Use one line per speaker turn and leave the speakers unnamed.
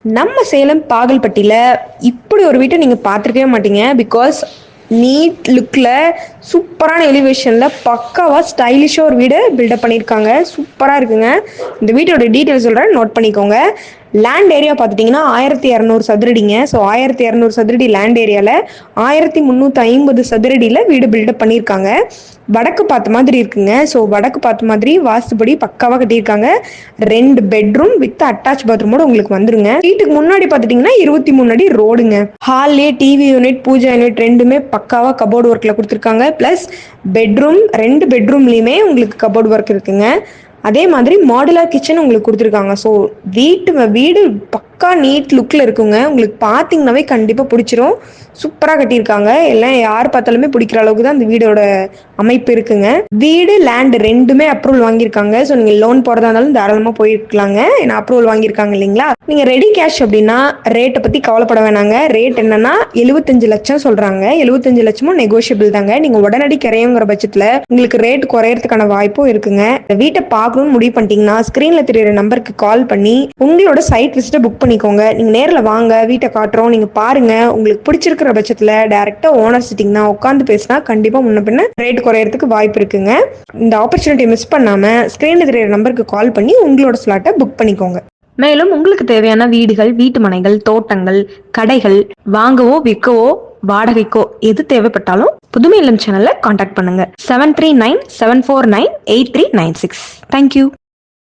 நம்ம சேலம் பாகல்பட்டியில் இப்படி ஒரு வீட்டை நீங்கள் பார்த்துருக்கவே மாட்டீங்க. பிகாஸ் நீட் லுக்கில் சூப்பரான எலிவேஷனில் பக்காவாக ஸ்டைலிஷாக ஒரு வீடு பில்டப் பண்ணியிருக்காங்க. சூப்பராக இருக்குங்க. இந்த வீட்டோட டீட்டெயில் சொல்கிறேன், நோட் பண்ணிக்கோங்க. லேண்ட் ஏரியா பார்த்துட்டிங்கன்னா 1200 சதுரடிங்க. ஸோ 1200 சதுரடி லேண்ட் ஏரியாவில் 1350 சதுரடியில் வீடு பில்டப் பண்ணியிருக்காங்க. வடக்கு பார்த்த மாதிரி இருக்குங்க. ஸோ வடக்கு பார்த்த மாதிரி வாஸ்துபடி பக்காவாக கட்டியிருக்காங்க. 2 பெட்ரூம் வித் அட்டாச் பாத்ரூமோட உங்களுக்கு வந்துருங்க. வீட்டுக்கு முன்னாடி பார்த்துட்டிங்கன்னா 23 அடி ரோடுங்க. ஹால்லே டிவி யூனிட், பூஜா யூனிட் ரெண்டுமே பக்காவாக கபோர்டு ஒர்க்கில் கொடுத்துருக்காங்க. ப்ளஸ் பெட்ரூம் 2 பெட்ரூம்லேயுமே உங்களுக்கு கபோர்டு ஒர்க் இருக்குங்க. அதே மாதிரி மாடுலர் கிச்சன் உங்களுக்கு கொடுத்துருக்காங்க. ஸோ வீடு பக்கா நீட் லுக்கில் இருக்குங்க. உங்களுக்கு பார்த்தீங்கன்னாவே கண்டிப்பாக பிடிச்சிரும். சூப்பராக கட்டியிருக்காங்க. எல்லாம் யார் பார்த்தாலுமே பிடிக்கிற அளவுக்கு தான் இந்த வீடோட அமைப்பு இருக்குங்க. வீடு லேண்ட் ரெண்டுமே அப்ரூவல் வாங்கியிருக்காங்க. ஸோ நீங்கள் லோன் போகிறதா இருந்தாலும் தாராளமாக போயிருக்கலாங்க. ஏன்னா அப்ரூவல் வாங்கியிருக்காங்க இல்லைங்களா. நீங்கள் ரெடி கேஷ் அப்படின்னா ரேட்டை பற்றி கவலைப்பட வேணாங்க. ரேட் என்னன்னா 75 லட்சம் சொல்கிறாங்க. 75 லட்சமும் நெகோஷியபிள் தாங்க. நீங்கள் உடனடி கிரையுங்கிற பட்சத்தில் உங்களுக்கு ரேட் குறையறதுக்கான வாய்ப்பும் இருக்குங்க. வீட்டை பார்க்கணும்னு முடிவு பண்ணிட்டீங்கன்னா ஸ்க்ரீனில் தெரியுற நம்பருக்கு கால் பண்ணி உங்களோட சைட் விசிட்டை புக் பண்ணிக்கோங்க. நீங்கள் நேரில் வாங்க, வீட்டை காட்டுறோம், நீங்கள் பாருங்க. உங்களுக்கு பிடிச்சிருக்கிற பட்சத்தில் டைரெக்டாக ஓனர் சிட்டிங்னா உட்காந்து பேசினா கண்டிப்பாக முன்ன பின்ன ரேட் குறையறதுக்கு வாய்ப்பு இருக்குங்க. இந்த ஆப்பர்ச்சுனிட்டி மிஸ் பண்ணாமல் ஸ்க்ரீனில் தெரியுற நம்பருக்கு கால் பண்ணி உங்களோட ஸ்லாட்டை புக் பண்ணிக்கோங்க.
மேலும் உங்களுக்கு தேவையான வீடுகள், வீட்டு மனைகள், தோட்டங்கள், கடைகள் வாங்கவோ விற்கவோ வாடகைக்கோ எது தேவைப்பட்டாலும் புதுமை இல்லம் சேனல்ல கான்டாக்ட் பண்ணுங்க. 7397498396. தேங்க்யூ.